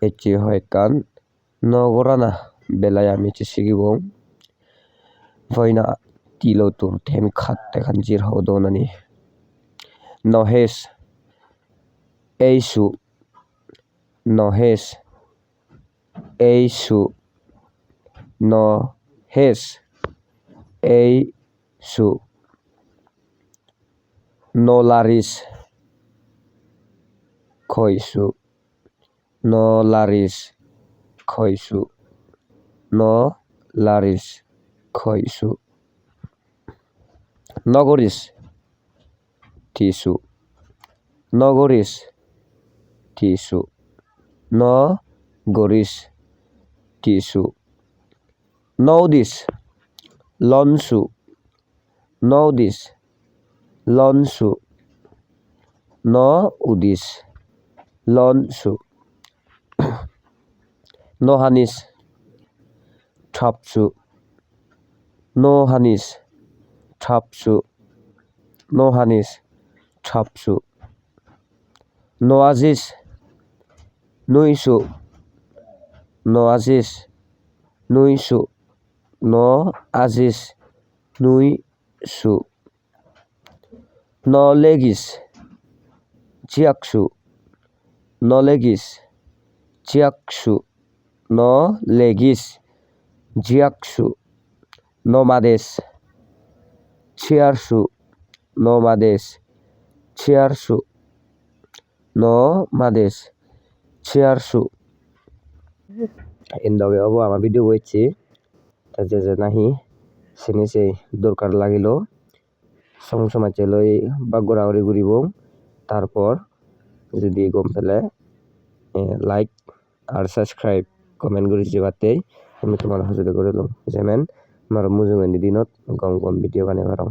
eci hoekkan nogorana belaya michi sigibong voina tilo tur them khat tekhan jirho donani nohes eisu nohes eisu nohes eisu nolaris khoisu nolaris khoisu nolaris khoisu nogoris tisu nogoris tisu nogoris tisu nodis lonsu nodis lonsu noudis lonsu nohanis thapsu nohanis thapsu nohanis thapsu noazis nuisu noazis nuisu noazis nuisu nolegis jiaksu nolegis jiaksu nolegis jiaksu nomades chiarsu nomades chiarsu nomades chiarsu indoge obo ama video boichi je je nahi sini sei dorkar লাগলো সময় সময় লই বা ঘোরাঘুরি ঘুরিবং তারপর যদি গম পেলে লাইক আর সাবস্ক্রাইব কমেন্ট করে যাবাতেই আমি তোমার হাজতে করে লম যেমেন আমার মুজুঙ্গনি দিনত গম গম ভিডিও বানাই পারং।